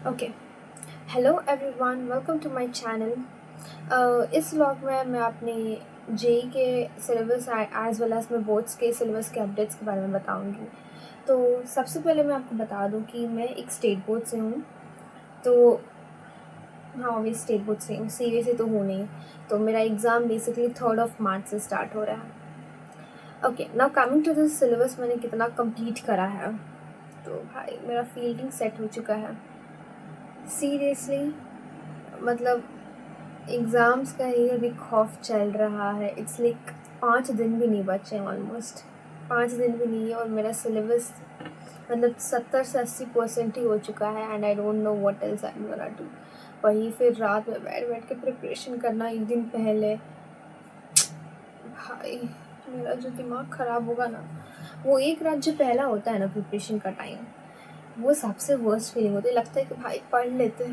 Okay. Hello everyone, welcome to my channel. इस vlog में मैं अपने जेई के सिलेबस एज वेल एज मैं बोर्ड्स के सिलेबस के अपडेट्स के बारे में बताऊंगी। तो सबसे पहले मैं आपको बता दूं कि मैं एक स्टेट बोर्ड से हूँ। तो हाँ, मैं स्टेट बोर्ड से हूँ, सीबीएसई तो हूँ नहीं। तो मेरा एग्ज़ाम बेसिकली 3 मार्च से स्टार्ट हो रहा है। Okay, now coming to this syllabus, मैंने कितना कंप्लीट करा है। तो भाई मेरा फील्डिंग सेट हो चुका है सीरियसली। मतलब एग्ज़ाम्स का ही अभी खौफ चल रहा है। इट्स लाइक 5 दिन भी नहीं बचे, ऑलमोस्ट 5 दिन भी नहीं है, और मेरा सिलेबस मतलब 70 से 80% ही हो चुका है। And I don't know what else I am gonna do. वही फिर रात में बैठ बैठ के प्रिपरेशन करना एक दिन पहले। भाई मेरा जो दिमाग ख़राब होगा ना, वो एक रात जो पहला होता है ना प्रिपरेशन का टाइम, वो सबसे वर्स्ट फीलिंग होती है। लगता है कि भाई पढ़ लेते,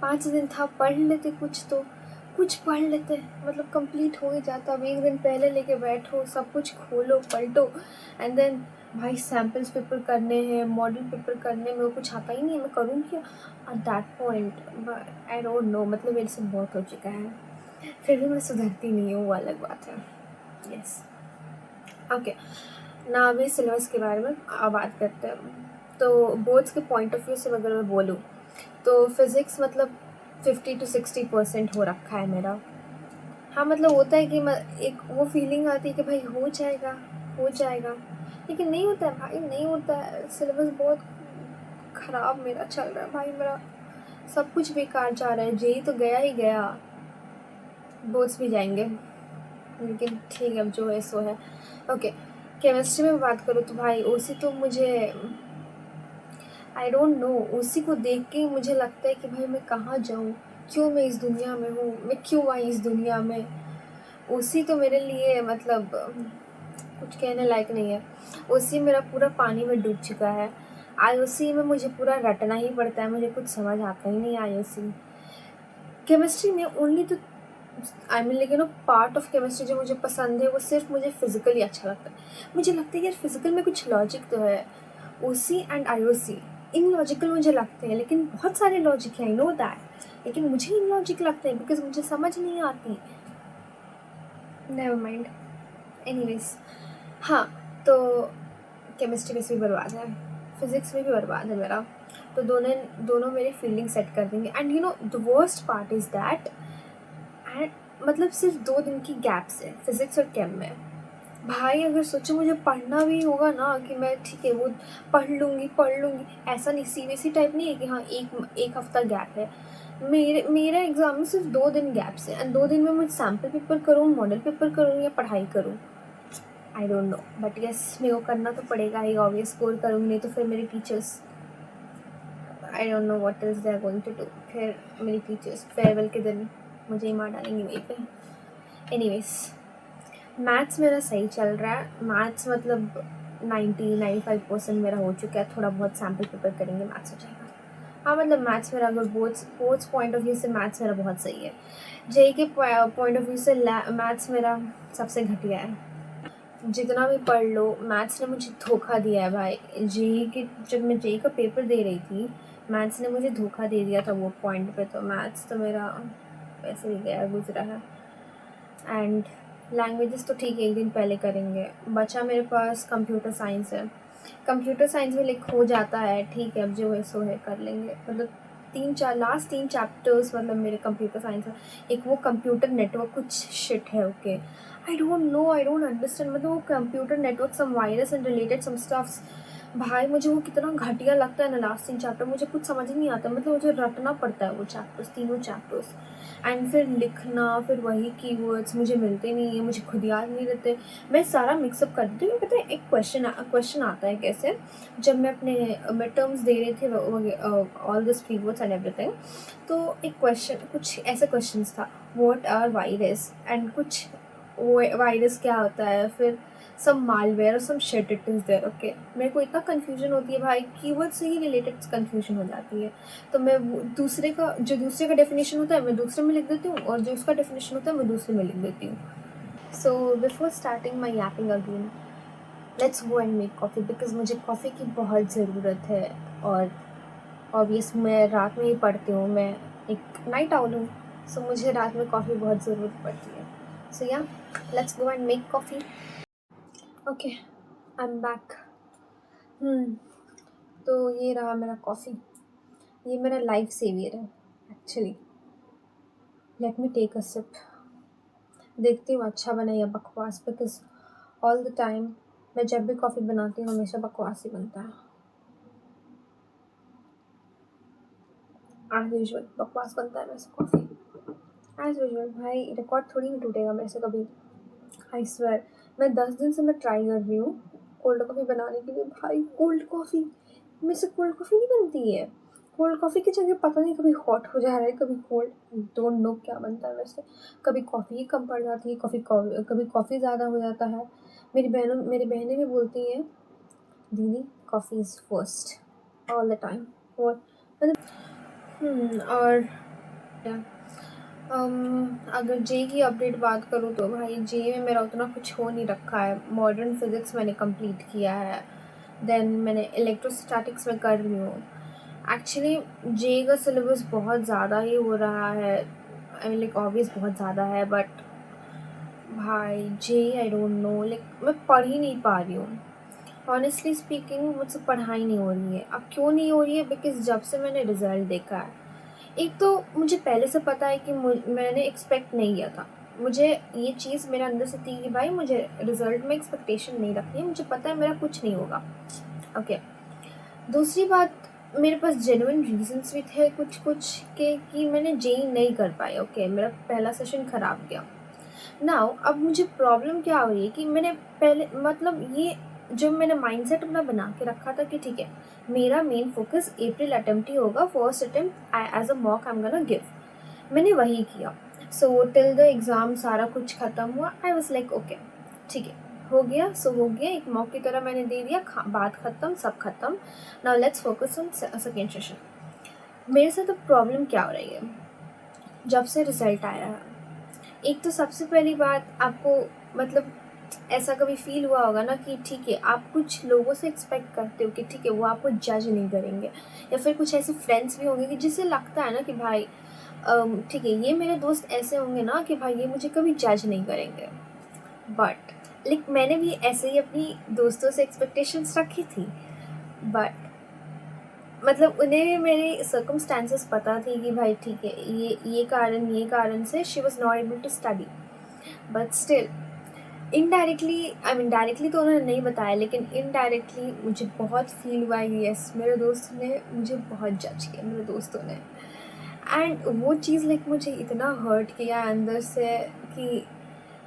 5 दिन था, पढ़ लेते, कुछ पढ़ लेते, मतलब कंप्लीट हो ही जाता। अब एक दिन पहले लेके बैठो, सब कुछ खोलो पलटो, एंड देन भाई सैम्पल्स पेपर करने हैं, मॉडल पेपर करने में वो कुछ आता ही नहीं है, मैं करूँ क्या at that point. I don't no, मतलब मेरे से बहुत हो चुका है। फिर भी मैं सुधरती नहीं हूँ, वो अलग बात है। Yes, okay. ना अभी सिलेबस के बारे में बात करते हैं। तो बोर्ड्स के पॉइंट ऑफ व्यू से अगर मैं बोलूँ तो फिज़िक्स मतलब 50 to 60% हो रखा है मेरा। हाँ, मतलब होता है कि एक वो फीलिंग आती है कि भाई हो जाएगा, हो जाएगा, लेकिन नहीं होता है भाई, नहीं होता है। सिलेबस बहुत ख़राब मेरा चल रहा है भाई, मेरा सब कुछ बेकार जा रहा है। जेई तो गया ही गया, बोर्ड्स भी जाएंगे, लेकिन ठीक है, अब जो है सो है। ओके, केमिस्ट्री में बात करूँ तो भाई ओसी तो मुझे आई डोंट नो, उसी को देख के मुझे लगता है कि भाई मैं कहाँ जाऊँ, क्यों मैं इस दुनिया में हूँ, मैं क्यों आई इस दुनिया में। उसी तो मेरे लिए मतलब कुछ कहने लायक नहीं है। उसी मेरा पूरा पानी में डूब चुका है। आईओसी में मुझे पूरा रटना ही पड़ता है, मुझे कुछ समझ आता ही नहीं आईओसी। केमिस्ट्री में ओनली तो आई मीन लेकिन पार्ट ऑफ केमिस्ट्री जो मुझे पसंद है वो सिर्फ मुझे फिजिकली अच्छा लगता है। मुझे लगता है यार फिजिकल में कुछ लॉजिक तो है। ओसी एंड आईओसी इनलॉजिकल मुझे लगते हैं, लेकिन बहुत सारे लॉजिक है, आई नो दैट, लेकिन मुझे इनलॉजिक लगते हैं बिकॉज मुझे समझ नहीं आती। Never mind, anyways. हाँ, तो केमिस्ट्री में भी बर्बाद है, फिज़िक्स में भी बर्बाद है मेरा। तो दोनों दोनों मेरी फील्डिंग सेट कर देंगे। And you know the worst part is that, and मतलब सिर्फ 2 दिन की गैप्स है फिज़िक्स और केम में। भाई अगर सोचो मुझे पढ़ना भी होगा ना कि मैं ठीक है वो पढ़ लूँगी, ऐसा नहीं, सीबीएसई टाइप नहीं है कि हाँ एक हफ़्ता गैप है। मेरा एग्ज़ाम में सिर्फ 2 दिन गैप्स है, एंड 2 दिन में मैं सैम्पल पेपर करूँ, मॉडल पेपर करूँ या पढ़ाई करूँ, आई डोंट नो। बट यस, मेरे को करना तो पड़ेगा ही, ऑब्वियस स्कोर करूँगी नहीं तो फिर मेरे teachers, I don't know what is they are going to do. फिर मेरी टीचर्स फेयरवेल के दिन मुझे ही मार डालेंगी वहीं पे। एनीवेज, मैथ्स मेरा सही चल रहा है। मैथ्स मतलब 90-95% मेरा हो चुका है। थोड़ा बहुत सैम्पल पेपर करेंगे, मैथ्स हो जाएगा। हाँ, मतलब मैथ्स मेरा अगर बोर्ड्स पॉइंट ऑफ व्यू से मैथ्स मेरा बहुत सही है। जेई के पॉइंट ऑफ व्यू से मैथ्स मेरा सबसे घटिया है। जितना भी पढ़ लो, मैथ्स ने मुझे धोखा दिया है भाई। जेई के जब मैं जेई का पेपर दे रही थी, मैथ्स ने मुझे धोखा दे दिया था वो पॉइंट पे। तो मैथ्स तो मेरा वैसे ही गया गुजरा है। एंड लैंग्वेजेस तो ठीक है, एक दिन पहले करेंगे। बचा मेरे पास कंप्यूटर साइंस है। कंप्यूटर साइंस में लिख हो जाता है, ठीक है, अब जो है सो है, कर लेंगे। मतलब 3 चैप्टर्स मतलब मेरे कंप्यूटर साइंस है। एक वो कंप्यूटर नेटवर्क कुछ शिट है, okay, I don't know, I don't understand. मतलब वो computer network some virus and related some stuffs, भाई मुझे वो कितना घटिया लगता है ना। लास्ट 3 चैप्टर मुझे कुछ समझ ही नहीं आता, मतलब मुझे रटना पड़ता है वो चैप्टर्स, तीनों चैप्टर्स, एंड फिर लिखना, फिर वही कीवर्ड्स मुझे मिलते नहीं है, मुझे खुद याद नहीं रहते। मैं सारा मिक्सअप कर देती हूँ। पता है एक क्वेश्चन आता है कैसे, जब मैं अपने मिड टर्म्स दे रही थी all this keywords and everything, तो एक क्वेश्चन कुछ ऐसा क्वेश्चन था, व्हाट आर वायरस, एंड कुछ वायरस क्या होता है, फिर सम मालवेयर और some shit it is there, okay. मेरे को इतना कन्फ्यूजन होती है भाई, कीवर्ड से ही रिलेटेड कन्फ्यूजन हो जाती है। तो मैं दूसरे का डेफिनेशन होता है मैं दूसरे में लिख देती हूँ, और जो उसका डेफिनेशन होता है मैं दूसरे में लिख देती हूँ। So before starting my Yaping again, let's go and make coffee, because मुझे कॉफ़ी की बहुत ज़रूरत है। और ऑब्वियस मैं रात में ही पढ़ती हूँ, मैं एक नाइट आउल हूँ, सो मुझे रात में कॉफ़ी बहुत ज़रूरत पड़ती है. So ya, let's go and make coffee. Okay, I am back. तो ये रहा मेरा कॉफ़ी. ये मेरा लाइफ सेवियर है actually. Let me take a sip. देखती हूँ अच्छा बना या बकवास, बिकॉज ऑल द टाइम मैं जब भी कॉफ़ी बनाती हूँ हमेशा बकवास ही बनता है. एज यूजल बकवास बनता है मेरे से कॉफ़ी. एज यूजल भाई, रिकॉर्ड थोड़ी भी टूटेगा मेरे से कभी. I swear. मैं 10 दिन से मैं ट्राई कर रही हूँ कोल्ड कॉफ़ी बनाने के लिए. भाई कोल्ड कॉफ़ी मेरे से कोल्ड कॉफ़ी नहीं बनती है. कोल्ड कॉफ़ी की जगह पता नहीं कभी हॉट हो जा रहा है, कभी कोल्ड. डोंट नो क्या बनता है वैसे. कभी कॉफ़ी ही कम पड़ जाती है, कभी कॉफ़ी ज़्यादा हो जाता है. मेरी बहनें भी बोलती हैं, दीदी coffee is first all the time. और मतलब और अगर जे की अपडेट बात करूँ तो भाई जे में मेरा उतना कुछ हो नहीं रखा है. मॉडर्न फिज़िक्स मैंने कंप्लीट किया है, देन मैंने इलेक्ट्रोस्टैटिक्स में कर रही हूँ. एक्चुअली जे का सिलेबस बहुत ज़्यादा ही हो रहा है. आई मीन लाइक ऑब्वियस बहुत ज़्यादा है, बट भाई जे आई डोंट नो, लाइक मैं पढ़ ही नहीं पा रही हूँ. ऑनेस्टली स्पीकिंग मुझसे पढ़ाई नहीं हो रही है. अब क्यों नहीं हो रही है? बिकॉज जब से मैंने रिज़ल्ट देखा है, एक तो मुझे पहले से पता है कि मैंने एक्सपेक्ट नहीं किया था. मुझे ये चीज़ मेरे अंदर से थी कि भाई मुझे रिज़ल्ट में एक्सपेक्टेशन नहीं रखनी है. मुझे पता है मेरा कुछ नहीं होगा. ओके. दूसरी बात, मेरे पास जेन्युइन रीजंस भी थे कुछ कुछ के कि मैंने जेई नहीं कर पाई. ओके, मेरा पहला सेशन ख़राब गया. नाउ अब मुझे प्रॉब्लम क्या हो रही है कि मैंने पहले मतलब ये जो मैंने माइंडसेट अपना बना के रखा था कि ठीक है मेरा मेन फोकस अप्रैल अटेम्प्ट ही होगा. First attempt as a mock I am gonna give. मैंने वही किया. सो टिल द एग्ज़ाम सारा कुछ ख़त्म हुआ. आई वाज लाइक ओके ठीक है, हो गया सो हो गया. एक मॉक की तरह मैंने दे दिया, बात ख़त्म, सब ख़त्म. Now let's focus on second session. मेरे साथ अब प्रॉब्लम क्या हो रही है जब से रिज़ल्ट आया है. एक तो सबसे पहली बात, आपको मतलब ऐसा कभी फील हुआ होगा ना कि ठीक है आप कुछ लोगों से एक्सपेक्ट करते हो कि ठीक है वो आपको जज नहीं करेंगे, या फिर कुछ ऐसे फ्रेंड्स भी होंगे कि जिससे लगता है ना कि भाई ठीक है ये मेरे दोस्त ऐसे होंगे ना कि भाई ये मुझे कभी जज नहीं करेंगे. बट लाइक मैंने भी ऐसे ही अपनी दोस्तों से एक्सपेक्टेशंस रखी थी. बट मतलब उन्हें भी मेरी सर्कमस्टांसेस पता थी कि भाई ठीक है ये कारण से she was not able to study. But still indirectly, I mean directly तो उन्होंने नहीं बताया, लेकिन इनडायरेक्टली मुझे बहुत फील हुआ है. यस, मेरे दोस्त ने मुझे बहुत जज किया, मेरे दोस्तों ने. एंड वो चीज़ लाइक मुझे इतना हर्ट किया अंदर से कि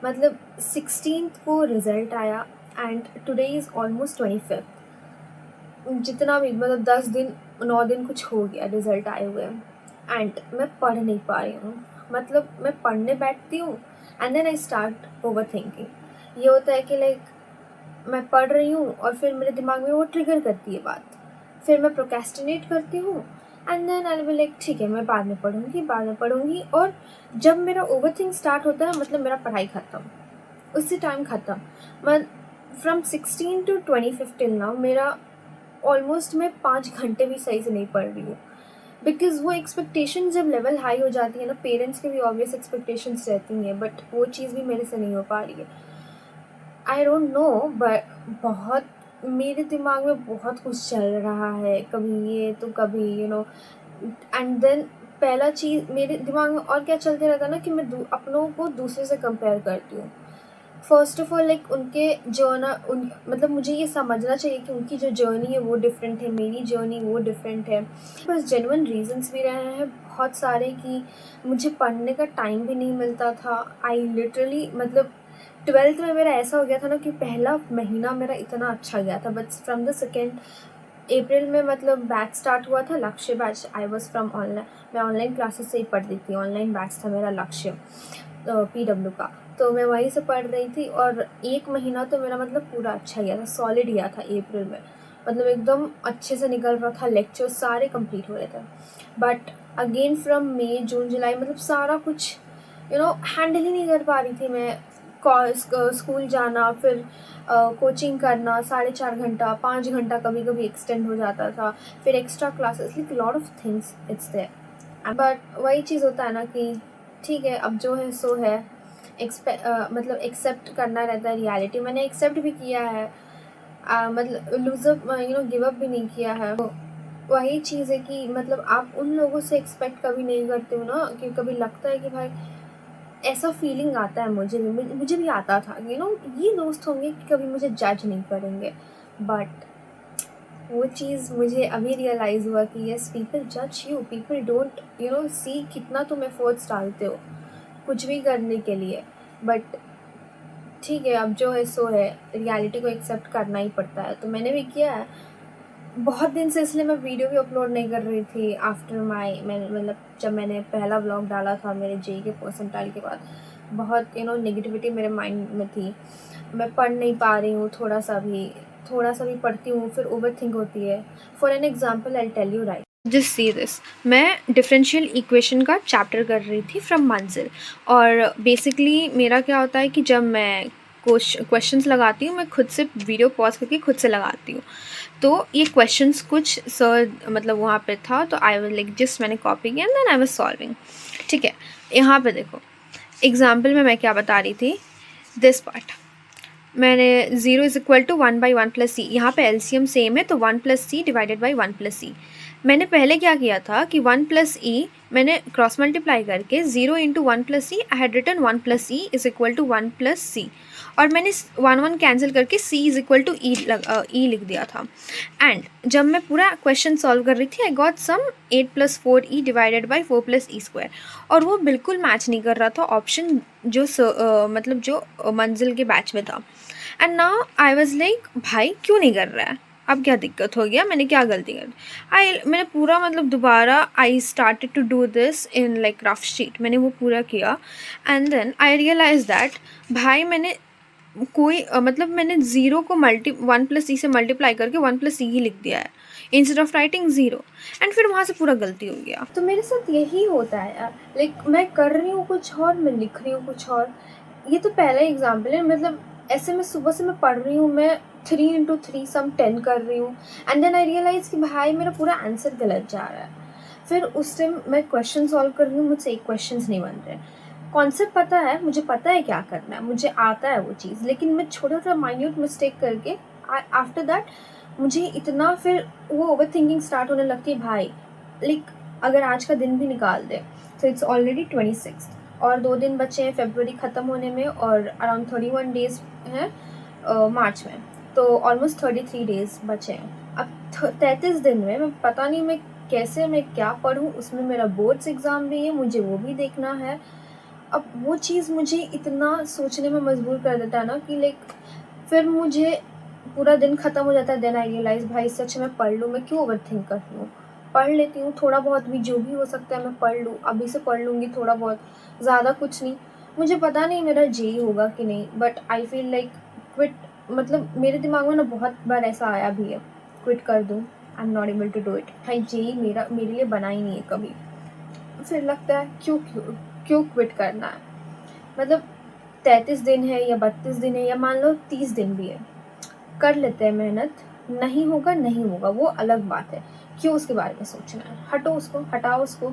मतलब 16th को रिज़ल्ट आया and today is almost 25th. जितना भी मतलब 10 दिन 9 दिन कुछ हो गया रिज़ल्ट आए हुए, एंड मैं पढ़ नहीं पा रही हूँ. मतलब मैं पढ़ने बैठती हूँ and then I start over thinking. ये होता है कि लाइक मैं पढ़ रही हूँ और फिर मेरे दिमाग में वो ट्रिगर करती है बात. फिर मैं प्रोक्रेस्टिनेट करती हूँ and then I will like ठीक है मैं बाद में पढ़ूँगी. और जब मेरा ओवर थिंक स्टार्ट होता है मतलब मेरा पढ़ाई ख़त्म, उसी टाइम ख़त्म. मैं फ्रॉम 16 to 25 टिल नाउ मेरा ऑलमोस्ट मैं 5 घंटे भी सही से नहीं पढ़ रही हूँ. बिकॉज़ वो एक्सपेक्टेशन जब लेवल हाई हो जाती है ना, पेरेंट्स की भी ऑब्वियस एक्सपेक्टेशंस रहती हैं, बट वो चीज़ भी मेरे से नहीं हो पा रही है. आई डोंट नो, बट बहुत मेरे दिमाग में बहुत कुछ चल रहा है, कभी ये तो कभी एंड देन पहला चीज़ मेरे दिमाग में और क्या चलते रहता है ना कि मैं अपनों को दूसरे से कंपेयर करती हूँ. फर्स्ट ऑफ ऑल लाइक उनके उन मतलब मुझे ये समझना चाहिए कि उनकी जो जर्नी है वो डिफरेंट है, मेरी जर्नी वो डिफरेंट है. बस जेन्युइन रीजंस भी रहे हैं बहुत सारे कि मुझे पढ़ने का टाइम भी नहीं मिलता था. आई लिटरली मतलब 12th में मेरा ऐसा हो गया था ना कि पहला महीना मेरा इतना अच्छा गया था, but from the second April में मतलब बैच स्टार्ट हुआ था, लक्ष्य batch. I was from online, मैं ऑनलाइन क्लासेस से ही पढ़ती थी, ऑनलाइन बैच था मेरा लक्ष्य PW का. तो मैं वहीं से पढ़ रही थी और एक महीना तो मेरा मतलब पूरा अच्छा गया था, सॉलिड गया था अप्रैल में. मतलब एकदम अच्छे से निकल रहा था, लेक्चर सारे कंप्लीट हो रहे थे. बट अगेन फ्रॉम मई जून जुलाई मतलब सारा कुछ हैंडल ही नहीं कर पा रही थी मैं. स्कूल जाना, फिर कोचिंग करना 4.5 घंटा 5 घंटा कभी कभी एक्सटेंड हो जाता था, फिर extra classes, like lot of things it's there. But वही चीज़ होता है ना कि ठीक है, अब जो है सो है, मतलब एक्सेप्ट करना रहता है रियलिटी। मैंने एक्सेप्ट भी किया है, मतलब लूजअप गिव अप भी नहीं किया है। तो वही चीज़ है कि मतलब आप उन लोगों से एक्सपेक्ट कभी नहीं करते हो ना, कि कभी लगता है कि भाई ऐसा फीलिंग आता है, मुझे भी आता था, ये दोस्त होंगे कि कभी मुझे जज नहीं करेंगे। बट वो चीज़ मुझे अभी रियलाइज़ हुआ कि यस, पीपल जज यू, पीपल डोंट सी कितना तुम एफर्ट्स डालते हो कुछ भी करने के लिए। बट ठीक है, अब जो है सो है, रियलिटी को एक्सेप्ट करना ही पड़ता है। तो मैंने भी किया है बहुत दिन से, इसलिए मैं वीडियो भी अपलोड नहीं कर रही थी आफ्टर मतलब जब मैंने पहला व्लॉग डाला था मेरे जेई के परसेंटाइल के बाद। बहुत नेगेटिविटी मेरे माइंड में थी, मैं पढ़ नहीं पा रही हूँ, थोड़ा सा भी पढ़ती हूँ फिर ओवर थिंक होती है। For an example I tell you, right, just see this, मैं डिफरेंशियल इक्वेशन का चैप्टर कर रही थी फ्रॉम मंजिल। और बेसिकली मेरा क्या होता है कि जब मैं क्वेश्चंस लगाती हूँ, मैं खुद से वीडियो पॉज करके खुद से लगाती हूँ। तो ये क्वेश्चंस कुछ सर मतलब वहाँ पे था, तो आई वाज लाइक जस्ट मैंने कॉपी किया and then I was solving. ठीक है, यहाँ पे देखो एग्जाम्पल में मैं क्या बता रही थी, दिस पार्ट मैंने 0 इज इक्वल टू 1/1 + c, यहाँ पे एलसीएम सेम है तो 1 + c डिवाइडेड बाई 1 + c। मैंने पहले क्या किया था कि 1 + e मैंने क्रॉस मल्टीप्लाई करके 0 × 1 + c I had written 1 + e is equal to 1 + c, और मैंने 1 कैंसिल करके c is equal to e लिख दिया था। एंड जब मैं पूरा क्वेश्चन सॉल्व कर रही थी, I got some 8 + 4e divided by 4 + e², और वो बिल्कुल मैच नहीं कर रहा था ऑप्शन जो मतलब जो मंजिल के बैच में था। And now I was like भाई क्यों नहीं कर रहा है, अब क्या दिक्कत हो गया, मैंने क्या गलती कर दी। मैंने पूरा मतलब दोबारा I started to do this in like rough sheet, मैंने वो पूरा किया। And then I realise that भाई मैंने मतलब मैंने 0 को 1 + c से मल्टीप्लाई करके 1 + c ही लिख दिया है इंस्टेड ऑफ राइटिंग 0, एंड फिर वहाँ से पूरा गलती हो गया। तो मेरे साथ यही होता है यार, लाइक मैं कर रही हूँ कुछ और, मैं लिख रही हूँ कुछ और। ये तो पहला एग्जाम्पल है, मतलब ऐसे मैं सुबह से मैं पढ़ रही हूँ, मैं 3 × 3 सम 10 कर रही हूँ, एंड देन आई रियलाइज़ कि भाई मेरा पूरा आंसर गलत जा रहा है। फिर उस टाइम मैं क्वेश्चन सॉल्व कर रही हूँ, मुझसे एक क्वेश्चन नहीं बन रहे। कॉन्सेप्ट पता है, मुझे पता है क्या करना है, मुझे आता है वो चीज़, लेकिन मैं छोटा सा माइन्यूट मिस्टेक करके आफ्टर दैट मुझे इतना फिर वो ओवर थिंकिंग स्टार्ट होने लगती है। भाई लाइक अगर आज का दिन भी निकाल दे तो इट्स ऑलरेडी 26 और 2 दिन बचे हैं फरवरी ख़त्म होने में, और अराउंड 31 डेज़ हैं मार्च में, तो ऑलमोस्ट 33 डेज़ बचे हैं। अब 33 दिन में मैं पता नहीं मैं कैसे मैं क्या पढ़ूँ, उसमें मेरा बोर्ड्स एग्ज़ाम भी है, मुझे वो भी देखना है। अब वो चीज़ मुझे इतना सोचने में मजबूर कर देता है ना कि लाइक फिर मुझे पूरा दिन ख़त्म हो जाता है। देन आई रियलाइज़ भाई सच में पढ़ लूँ, मैं क्यों ओवर थिंक कर रही हूँ, पढ़ लेती हूँ थोड़ा बहुत भी, जो भी हो सकता है मैं पढ़ लूँ, अभी से पढ़ लूँगी थोड़ा बहुत, ज़्यादा कुछ नहीं। मुझे पता नहीं मेरा जेई होगा कि नहीं, but I feel like quit, मतलब मेरे दिमाग में ना बहुत बार ऐसा आया भी है क्विट कर दूँ, I am not able to do it. भाई जेई मेरे लिए बना ही नहीं है कभी। फिर लगता है क्यों क्विट करना है, मतलब 33 दिन है या 32 दिन है या मान लो 30 दिन भी है, कर लेते हैं मेहनत, नहीं होगा नहीं होगा वो अलग बात है, क्यों उसके बारे में सोचना है, हटाओ उसको,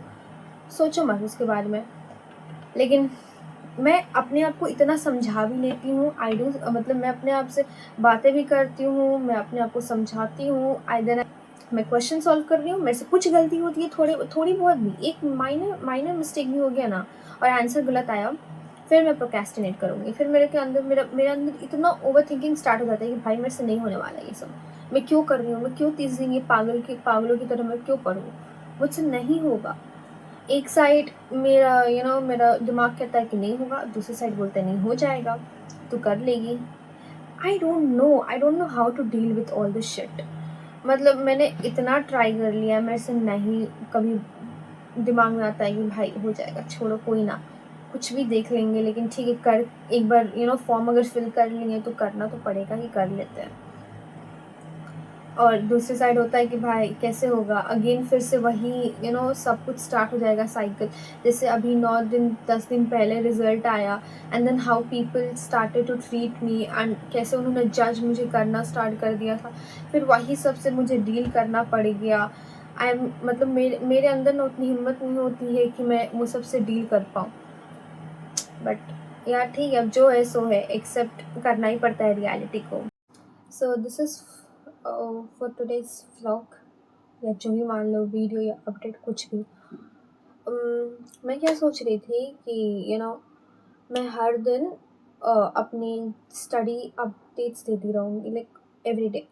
सोचो मत उसके बारे में। लेकिन मैं अपने आप को इतना समझा भी लेती हूँ, मतलब मैं अपने आप से बातें भी करती हूँ, मैं अपने आप को समझाती हूँ, मैं क्वेश्चन सॉल्व कर रही हूँ, मेरे से कुछ गलती होती है थोड़ी बहुत भी, एक माइनर मिस्टेक भी हो गया ना और आंसर गलत आया, फिर मैं प्रोक्रेस्टिनेट करूँगी, फिर मेरे अंदर इतना ओवर थिंकिंग स्टार्ट हो जाता है कि भाई मेरे से नहीं होने वाला ये सब, मैं क्यों कर रही हूँ, मैं क्यों 30 दिन ये पागलों की तरह मैं क्यों पढूँ, मुझसे नहीं होगा। एक साइड मेरा दिमाग कहता है कि नहीं होगा, दूसरी साइड बोलता है नहीं हो जाएगा, तू कर लेगी। I don't know how to deal with all this shit. मतलब मैंने इतना ट्राई कर लिया, मेरे से नहीं कभी दिमाग में आता है कि भाई हो जाएगा, छोड़ो कोई ना, कुछ भी देख लेंगे, लेकिन ठीक है कर एक बार फॉर्म अगर फिल कर लिए तो करना तो पड़ेगा ही, कर लेते हैं। और दूसरी साइड होता है कि भाई कैसे होगा, अगेन फिर से वही सब कुछ स्टार्ट हो जाएगा साइकिल। जैसे अभी 9 दिन 10 दिन पहले रिजल्ट आया, and then how people started to treat me, एंड कैसे उन्होंने जज मुझे करना स्टार्ट कर दिया था। फिर वही सब से मुझे डील करना पड़ गया। मतलब मेरे अंदर ना उतनी हिम्मत नहीं होती है कि मैं वो सब से डील कर पाऊँ। बट यार ठीक है, अब जो है सो है, एक्सेप्ट करना ही पड़ता है रियलिटी को। So this is for today's vlog, या जो भी मान लो वीडियो या अपडेट कुछ भी। मैं क्या सोच रही थी कि मैं हर दिन अपनी स्टडी अपडेट्स देती रहूँगी, like every day,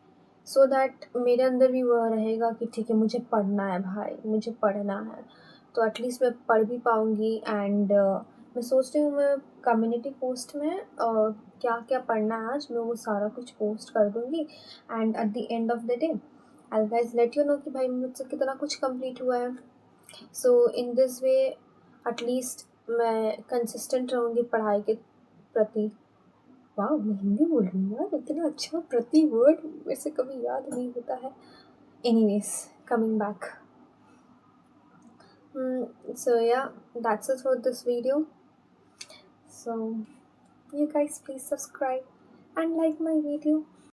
so that मेरे अंदर भी वह रहेगा कि ठीक है मुझे पढ़ना है भाई, मुझे पढ़ना है। तो एटलीस्ट मैं पढ़ भी पाऊँगी। एंड मैं सोच रही हूँ मैं कम्युनिटी पोस्ट में क्या क्या पढ़ना है आज, मैं वो सारा कुछ पोस्ट कर दूँगी। And at the end of the day I guys let you know कि भाई मुझसे कितना कुछ कंप्लीट हुआ है। सो इन दिस वे एटलीस्ट मैं कंसिस्टेंट रहूँगी पढ़ाई के प्रति। वाह, मैं हिंदी बोल रही हूँ यार, इतना अच्छा प्रति वर्ड मेरे से कभी याद नहीं होता है। Anyways, coming back, so yeah, that's it for this video. So you guys please subscribe and like my video.